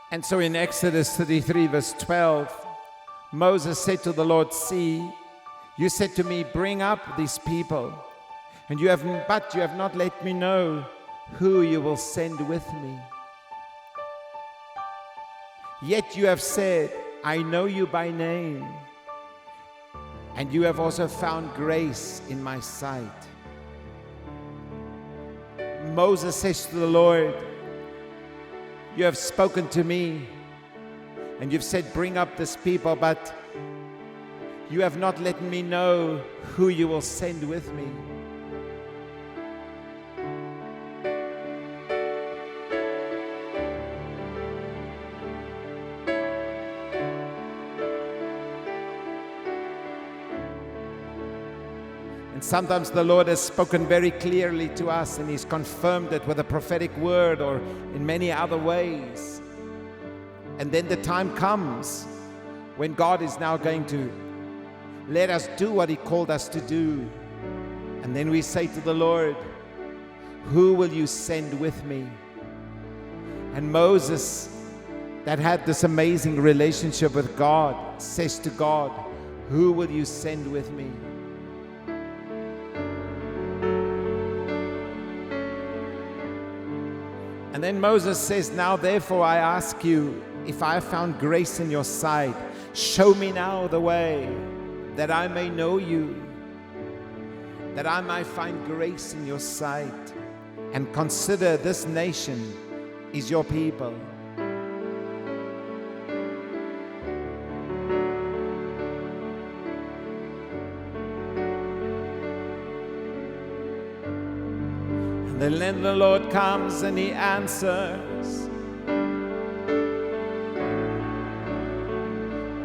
And so in Exodus 33 verse 12, Moses said to the Lord, "See, you said to me, bring up these people, but you have not let me know who you will send with me. Yet you have said, I know you by name, and you have also found grace in my sight." Moses says to the Lord, "You have spoken to me, and you've said, bring up this people, but you have not let me know who you will send with me." And sometimes the Lord has spoken very clearly to us, and He's confirmed it with a prophetic word or in many other ways. And then the time comes when God is now going to let us do what He called us to do. And then we say to the Lord, "Who will you send with me?" And Moses, that had this amazing relationship with God, says to God, "Who will you send with me?" And then Moses says, "Now therefore I ask you, if I have found grace in your sight, show me now the way, that I may know you, that I may find grace in your sight, and consider this nation is your people." And then the Lord comes and He answers.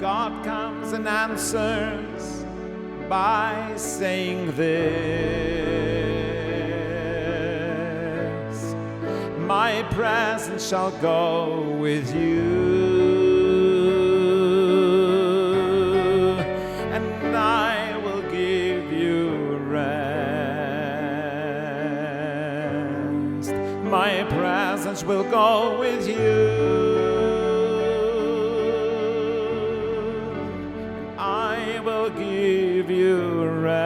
God comes and answers by saying this: "My presence shall go with you, and I will give you rest. My presence will go with you, and I will give you rest.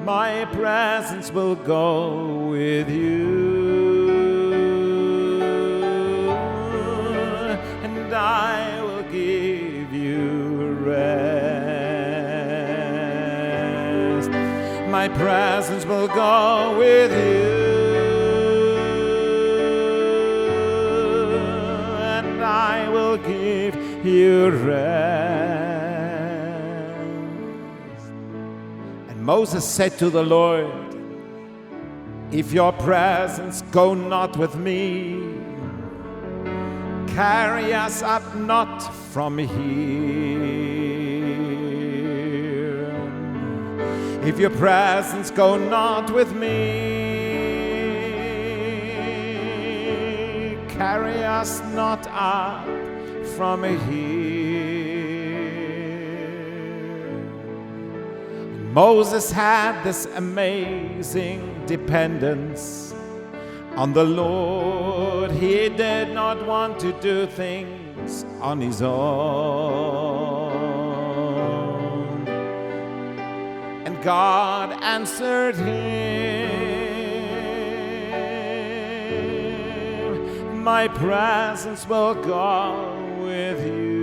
My presence will go with you, and I will give you rest. My presence will go with you, and I will give you rest." And Moses said to the Lord, "If your presence go not with me, carry us up not from here. If your presence go not with me, carry us not up from here." Moses had this amazing dependence on the Lord. He did not want to do things on his own. And God answered him, "My presence will go with you.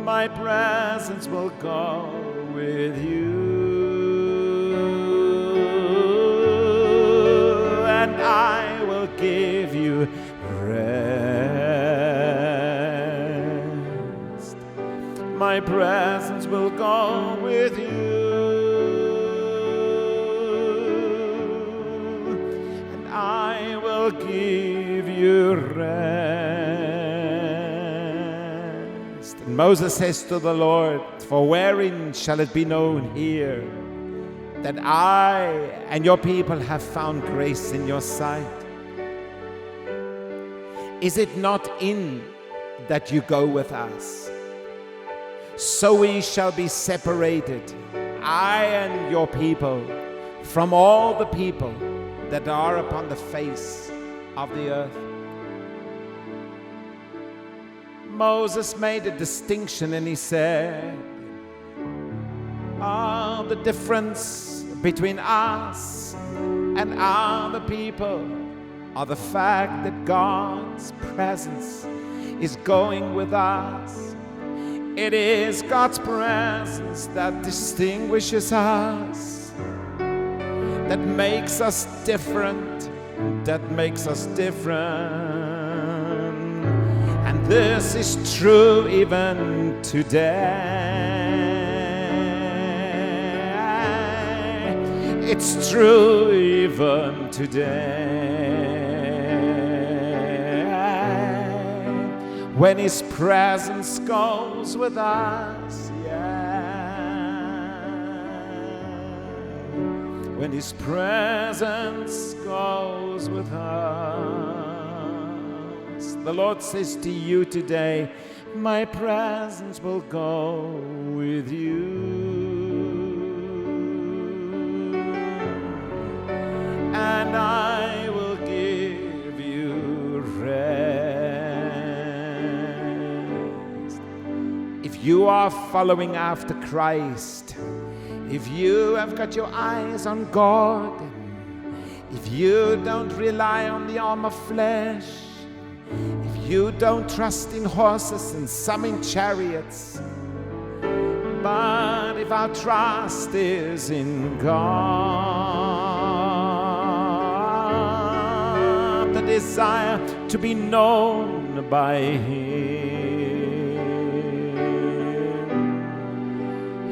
My presence will go with you, and I will give you rest. My presence will go with you, and I will give you rest." And Moses says to the Lord, "For wherein shall it be known here that I and your people have found grace in your sight? Is it not in that you go with us? So we shall be separated, I and your people, from all the people that are upon the face of the earth. Moses made a distinction and he said, the difference between us and other people are the fact that God's presence is going with us. It is God's presence that distinguishes us, that makes us different, And this is true even today. It's true even today. When His presence goes with us, when His presence goes with us. The Lord says to you today, my presence will go with you. And I will give you rest. If you are following after Christ, if you have got your eyes on God, if you don't rely on the arm of flesh, if you don't trust in horses and some in chariots, but if our trust is in God, the desire to be known by Him,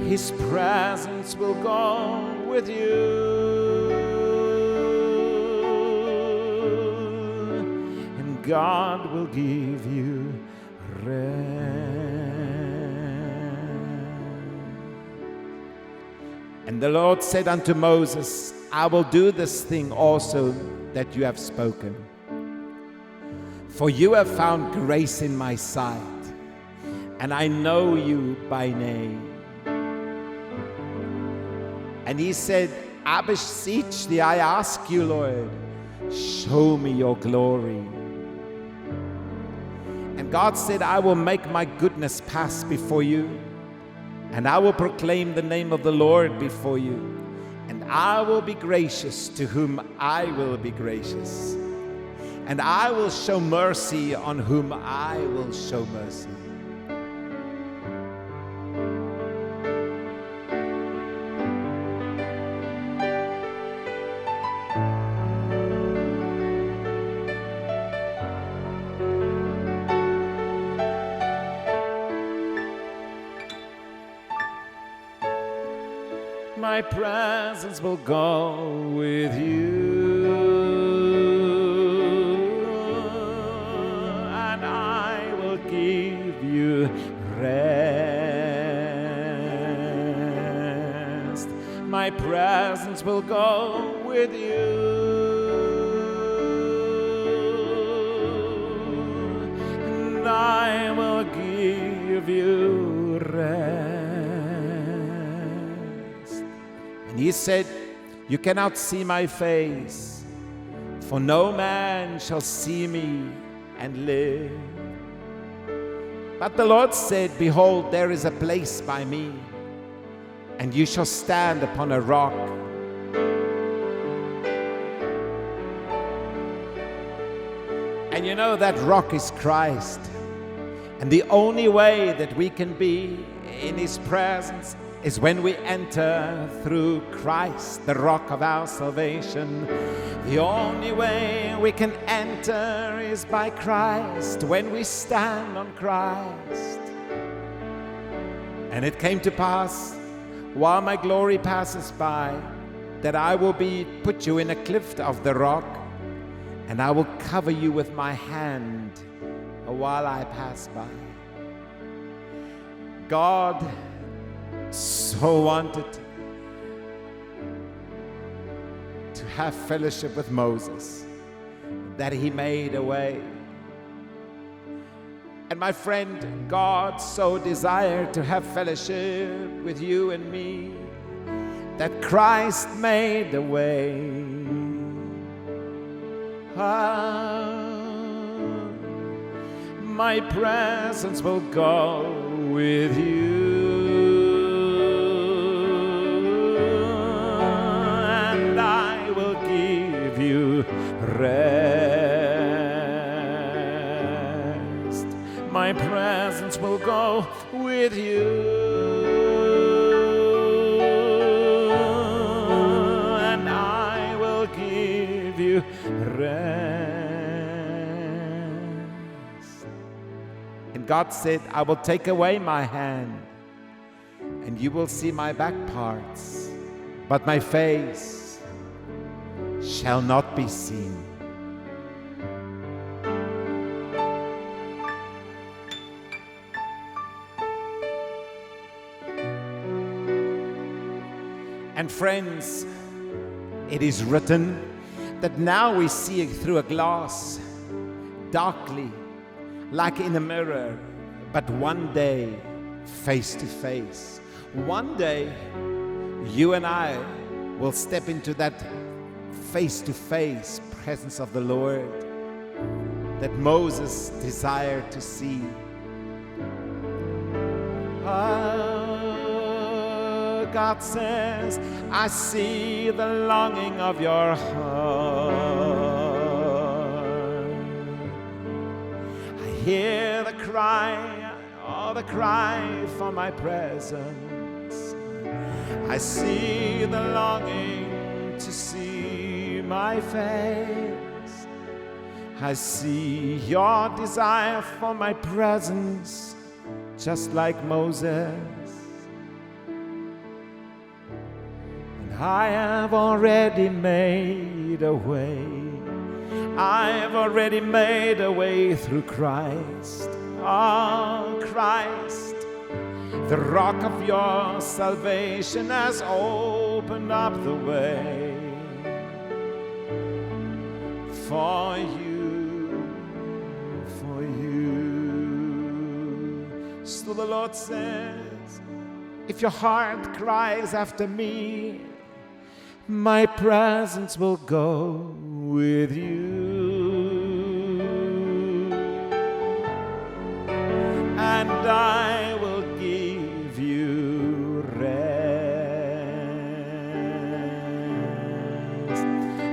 His presence will go with you, and God will give you rest. And the Lord said unto Moses, I will do this thing also that you have spoken. For you have found grace in my sight, and I know you by name. And he said, I beseech thee, I ask you, Lord, show me your glory. And God said, I will make my goodness pass before you, and I will proclaim the name of the Lord before you, and I will be gracious to whom I will be gracious, and I will show mercy on whom I will show mercy. My presence will go with you, and I will give you rest. My presence will go with you, and I will give you rest. And he said, you cannot see my face, for no man shall see me and live. But the Lord said, behold, there is a place by me, and you shall stand upon a rock. And you know that rock is Christ. And the only way that we can be in His presence is when we enter through Christ, the rock of our salvation. The only way we can enter is by Christ, when we stand on Christ. And it came to pass, while my glory passes by, that I will put you in a cleft of the rock, and I will cover you with my hand while I pass by. God so wanted to have fellowship with Moses that He made a way. And my friend, God so desired to have fellowship with you and me that Christ made a way. My presence will go with you, and I will give you rest. My presence will go with you, and I will give you rest. And God said, I will take away my hand, and you will see my back parts, but my face shall not be seen. And friends, it is written that now we see through a glass, darkly, like in a mirror, but one day, face to face. One day, you and I will step into that face-to-face presence of the Lord that Moses desired to see. God says, I see the longing of your heart. I hear the cry, oh, the cry for my presence. I see the longing to see my face. I see your desire for my presence, just like Moses. I have already made a way. I have already made a way through Christ. Oh, Christ, the rock of your salvation has opened up the way for you, for you. So the Lord says, if your heart cries after me, my presence will go with you, and I will give you rest.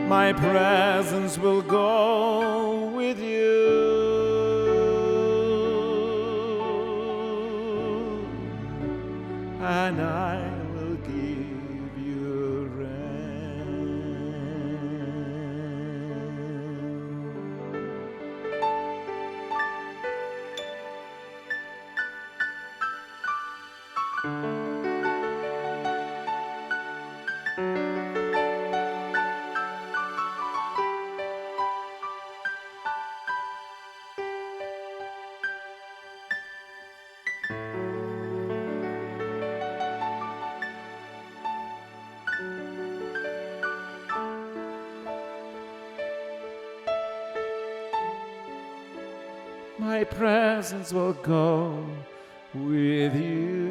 My presence will go with you, and I will give you rest. My presence will go with you,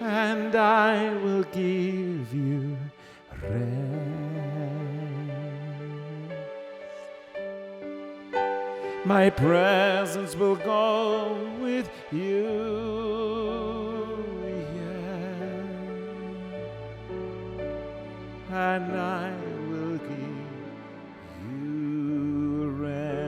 and I will give you rest. My presence will go with you, yeah, and I will give you rest.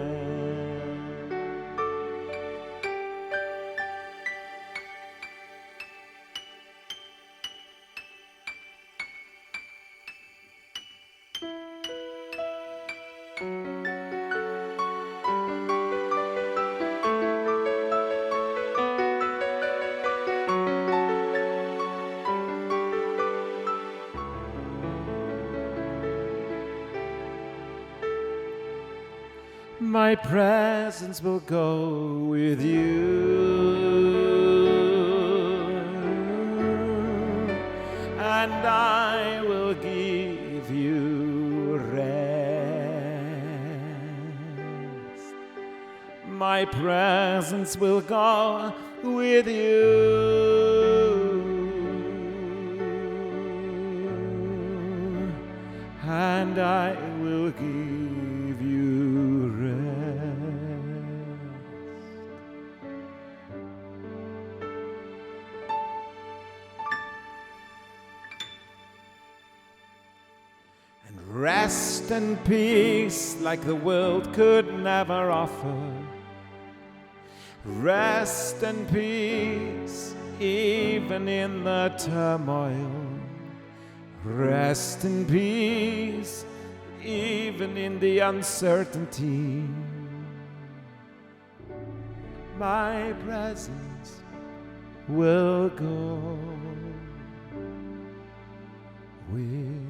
My presence will go with you, and I will give you rest. My presence will go with you. And I will give you rest. And rest and peace like the world could never offer. Rest and peace even in the turmoil. Rest and peace even in the uncertainty. My presence will go with